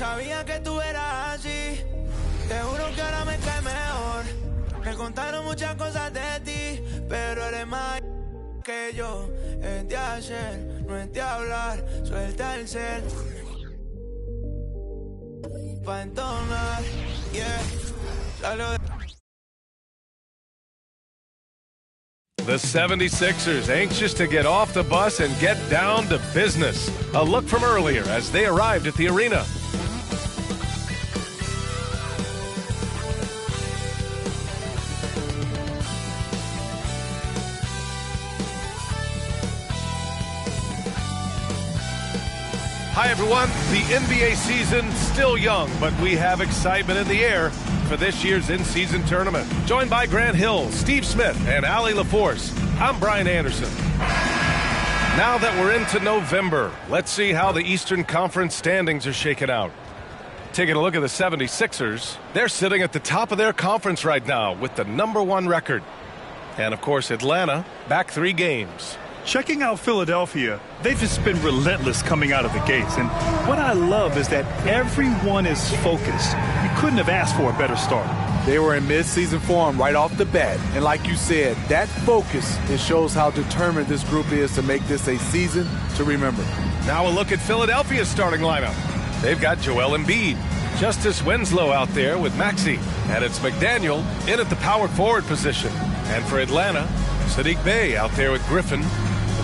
sabía que tú eras así. Te juro que ahora me cae mejor. Me contaron muchas cosas de ti, pero eres más que yo. Es de hacer, no es de hablar. Suelta el cel pa' entonar, yeah. Salió de... The 76ers anxious to get off the bus and get down to business. A look from earlier as they arrived at the arena. Hi everyone, the NBA season still young, but we have excitement in the air for this year's in-season tournament. Joined by Grant Hill, Steve Smith, and Allie LaForce, I'm Brian Anderson. Now that we're into November, let's see how the Eastern Conference standings are shaken out. Taking a look at the 76ers, they're sitting at the top of their conference right now with the #1 record. And of course, Atlanta, back 3 games. Checking out Philadelphia, they've just been relentless coming out of the gates. And what I love is that everyone is focused. You couldn't have asked for a better start. They were in mid-season form right off the bat. And like you said, that focus, it shows how determined this group is to make this a season to remember. Now a look at Philadelphia's starting lineup. They've got Joel Embiid, Justice Winslow out there with Maxey, and it's McDaniel in at the power forward position. And for Atlanta, Saddiq Bey out there with Griffin.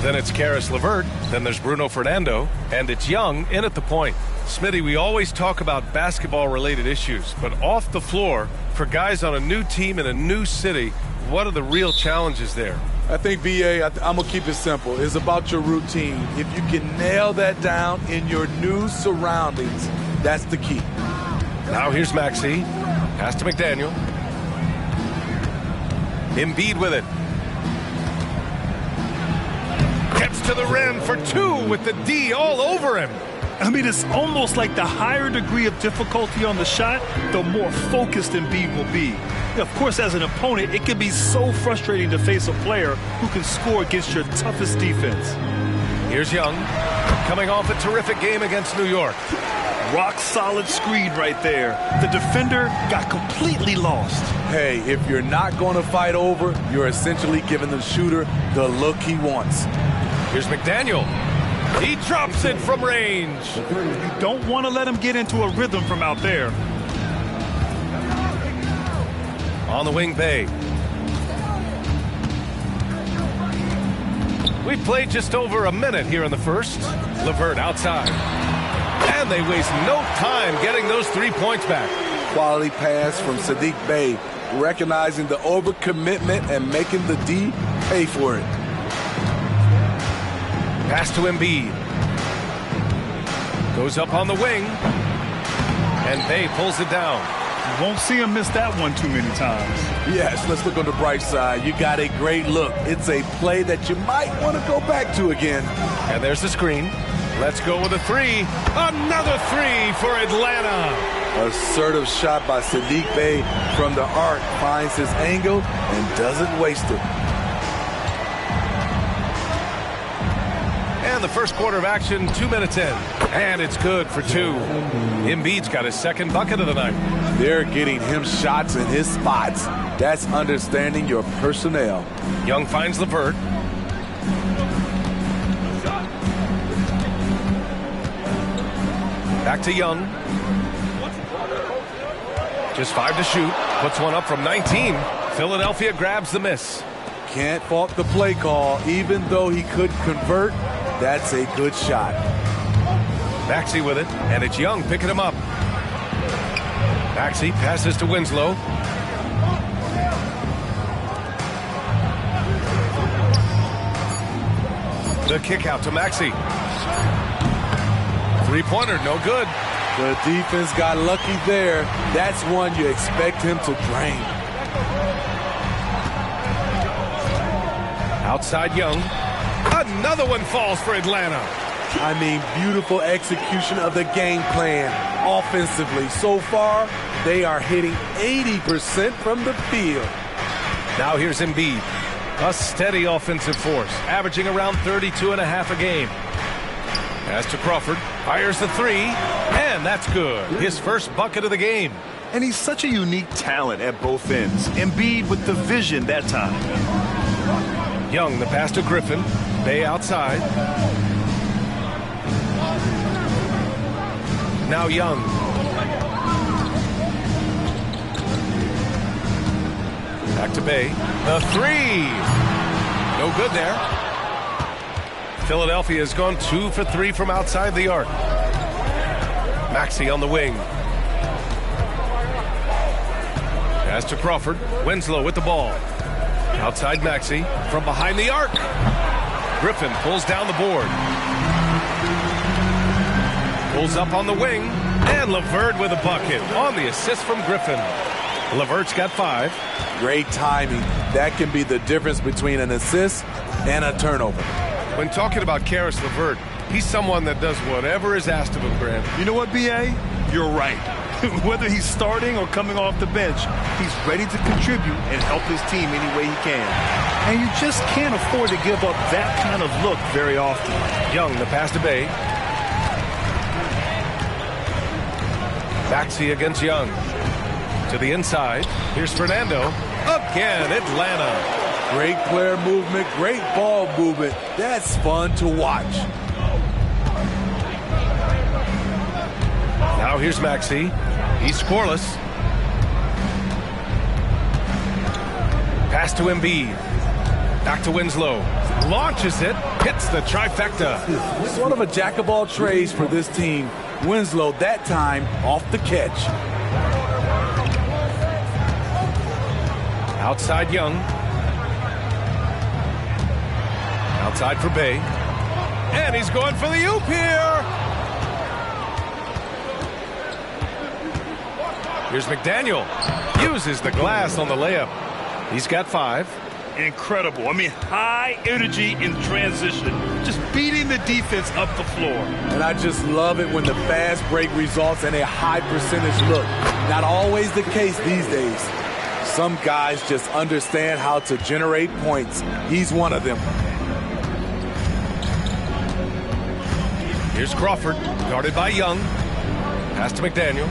Then it's Karis LeVert, then there's Bruno Fernando, and it's Young in at the point. Smitty, we always talk about basketball-related issues, but off the floor, for guys on a new team in a new city, what are the real challenges there? I think, B.A., I'm going to keep it simple. It's about your routine. If you can nail that down in your new surroundings, that's the key. Now here's Maxey. Pass to McDaniel. Embiid with it. Gets to the rim for 2 with the D all over him. I mean, it's almost like the higher degree of difficulty on the shot, the more focused Embiid will be. Of course, as an opponent, it can be so frustrating to face a player who can score against your toughest defense. Here's Young, coming off a terrific game against New York. Rock-solid screen right there. The defender got completely lost. Hey, if you're not going to fight over, you're essentially giving the shooter the look he wants. Here's McDaniel. He drops it from range. You don't want to let him get into a rhythm from out there. On the wing, Bey. We've played just over a minute here in the first. LeVert outside. And they waste no time getting those 3 points back. Quality pass from Saddiq Bey, recognizing the overcommitment and making the D pay for it. Pass to Embiid. Goes up on the wing. And Bey pulls it down. You won't see him miss that one too many times. Yes, let's look on the bright side. You got a great look. It's a play that you might want to go back to again. And there's the screen. Let's go with a 3. Another 3 for Atlanta. Assertive shot by Saddiq Bey from the arc. Finds his angle and doesn't waste it. And the first quarter of action, 2 minutes in. And it's good for 2. Embiid's got his second bucket of the night. They're getting him shots in his spots. That's understanding your personnel. Young finds LeVert. Back to Young. Just 5 to shoot. Puts one up from 19. Philadelphia grabs the miss. Can't fault the play call. Even though he couldn't convert, that's a good shot. Maxey with it, and it's Young picking him up. Maxey passes to Winslow. The kick out to Maxey. Three-pointer, no good. The defense got lucky there. That's one you expect him to drain. Outside Young. Another one falls for Atlanta. I mean, beautiful execution of the game plan offensively. So far, they are hitting 80% from the field. Now here's Embiid. A steady offensive force, averaging around 32.5 a game. Pass to Crawford. Fires the 3. And And that's good. His first bucket of the game. And he's such a unique talent at both ends. Embiid with the vision that time. Young, the pass to Griffin. Bay outside. Now Young. Back to Bay. The three. No good there. Philadelphia has gone 2 for 3 from outside the arc. Maxey on the wing. Pass to Crawford. Winslow with the ball. Outside Maxey. From behind the arc. Griffin pulls down the board. Pulls up on the wing. And LeVert with a bucket on the assist from Griffin. LeVert's got 5. Great timing. That can be the difference between an assist and a turnover. When talking about Karis LeVert, he's someone that does whatever is asked of him, Grant. You know what, B.A.? You're right. Whether he's starting or coming off the bench, he's ready to contribute and help his team any way he can. And you just can't afford to give up that kind of look very often. Young, the pass to Bay. Maxey against Young. To the inside. Here's Fernando. Again, Atlanta. Great player movement, great ball movement. That's fun to watch. Now here's Maxey. He's scoreless. Pass to Embiid. Back to Winslow. Launches it. Hits the trifecta. Sort of a jack of all trades for this team. Winslow that time off the catch. Outside Young. Outside for Bay. And he's going for the oop here. Here's McDaniel. Uses the glass on the layup. He's got 5. Incredible. I mean, high energy in transition. Just beating the defense up the floor. And I just love it when the fast break results in a high percentage look. Not always the case these days. Some guys just understand how to generate points. He's one of them. Here's Crawford, guarded by Young. Pass to McDaniel.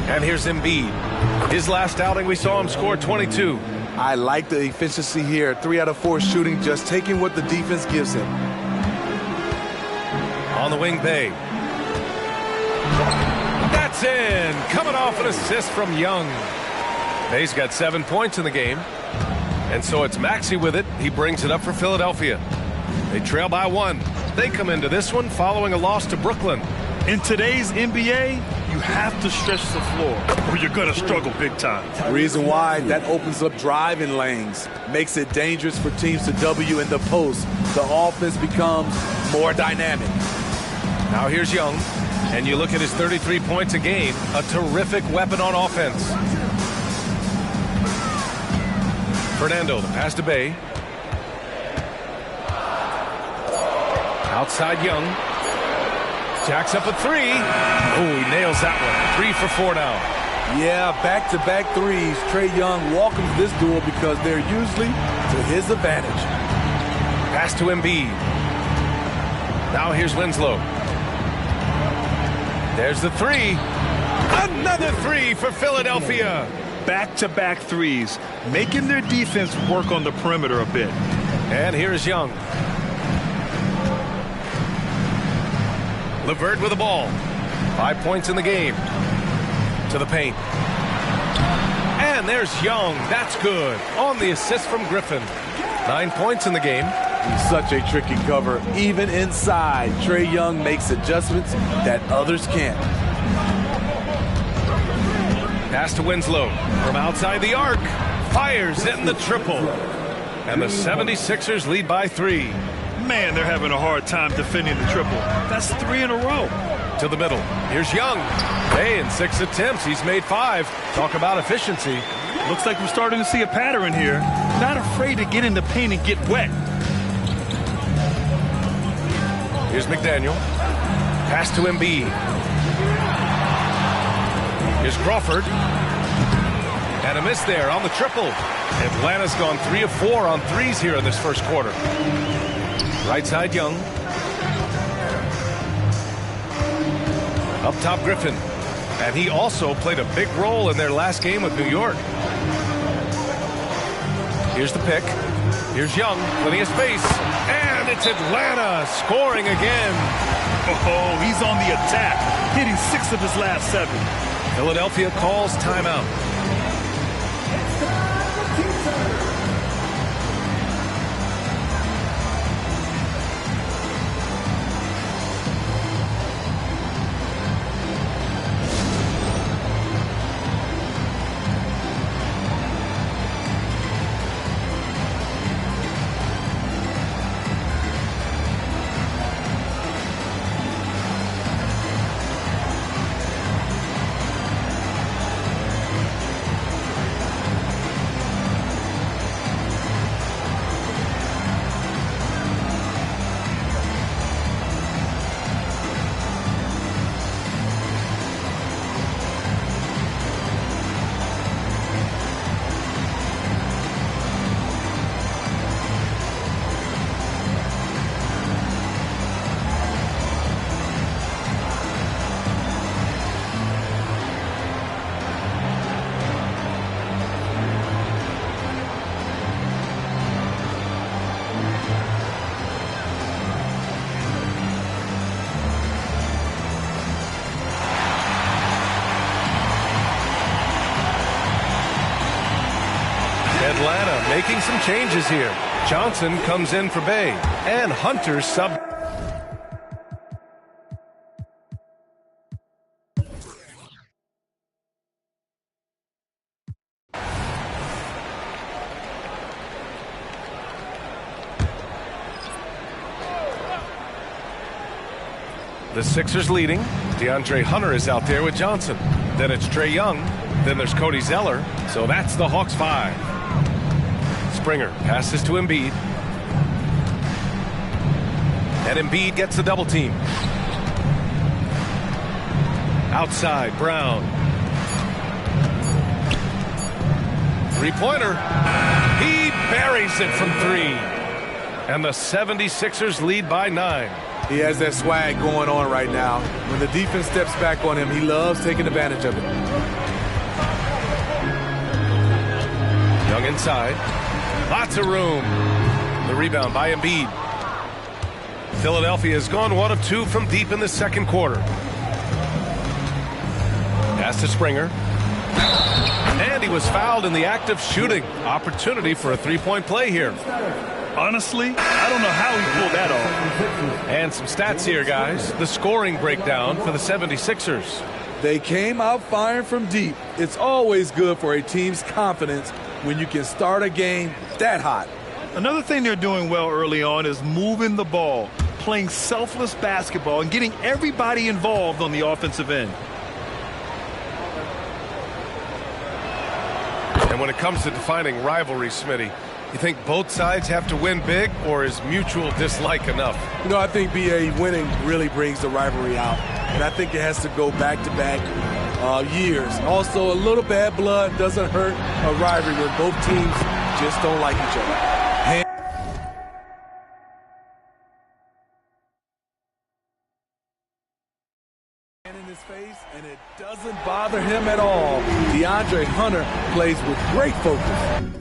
And here's Embiid. His last outing, we saw him score 22. I like the efficiency here. 3 out of 4 shooting, just taking what the defense gives him. On the wing, Bay. That's in. Coming off an assist from Young. Bay's got 7 points in the game. And so it's Maxey with it. He brings it up for Philadelphia. They trail by 1. They come into this one following a loss to Brooklyn. In today's NBA, you have to stretch the floor or you're going to struggle big time. Reason why, that opens up driving lanes. Makes it dangerous for teams to W in the post. The offense becomes more dynamic. Now here's Young. And you look at his 33 points a game. A terrific weapon on offense. Fernando, the pass to Bay. Outside Young. Jacks up a 3. Oh, he nails that one. 3 for 4 now. Yeah, back-to-back threes. Trae Young welcomes this duel because they're usually to his advantage. Pass to Embiid. Now here's Winslow. There's the 3. Another 3 for Philadelphia. Back-to-back threes, making their defense work on the perimeter a bit. And here's Young. LeVert with the ball. 5 points in the game. To the paint. And there's Young. That's good. On the assist from Griffin. 9 points in the game. Such a tricky cover. Even inside, Trae Young makes adjustments that others can't. Pass to Winslow. From outside the arc. Fires in the triple. And the 76ers lead by 3. Man, they're having a hard time defending the triple. That's 3 in a row. To the middle. Here's Young. Hey, in 6 attempts, he's made 5. Talk about efficiency. Looks like we're starting to see a pattern here. Not afraid to get in the paint and get wet. Here's McDaniel. Pass to Embiid. Here's Crawford. And a miss there on the triple. Atlanta's gone 3 of 4 on threes here in this first quarter. Right side Young. Up top, Griffin. And he also played a big role in their last game with New York. Here's the pick. Here's Young. Plenty of space. And it's Atlanta scoring again. Oh, he's on the attack, hitting 6 of his last 7. Philadelphia calls timeout. Atlanta making some changes here. Johnson comes in for Bay, and Hunter sub. The Sixers leading. DeAndre Hunter is out there with Johnson. Then it's Trae Young. Then there's Cody Zeller. So that's the Hawks 5. Springer passes to Embiid. And Embiid gets the double team. Outside, Brown. Three-pointer. He buries it from 3. And the 76ers lead by 9. He has that swag going on right now. When the defense steps back on him, he loves taking advantage of it. Young inside. Lots of room. The rebound by Embiid. Philadelphia has gone 1 of 2 from deep in the second quarter. Pass to Springer. And he was fouled in the act of shooting. Opportunity for a three-point play here. Honestly, I don't know how he pulled that off. And some stats here, guys. The scoring breakdown for the 76ers. They came out firing from deep. It's always good for a team's confidence when you can start a game that hot. Another thing they're doing well early on is moving the ball, playing selfless basketball, and getting everybody involved on the offensive end. And when it comes to defining rivalry, Smitty, you think both sides have to win big, or is mutual dislike enough? You know, I think BA winning really brings the rivalry out. And I think it has to go back-to-back years. Also, a little bad blood doesn't hurt a rivalry when both teams just don't like each other. Hand in his face, and it doesn't bother him at all. DeAndre Hunter plays with great focus.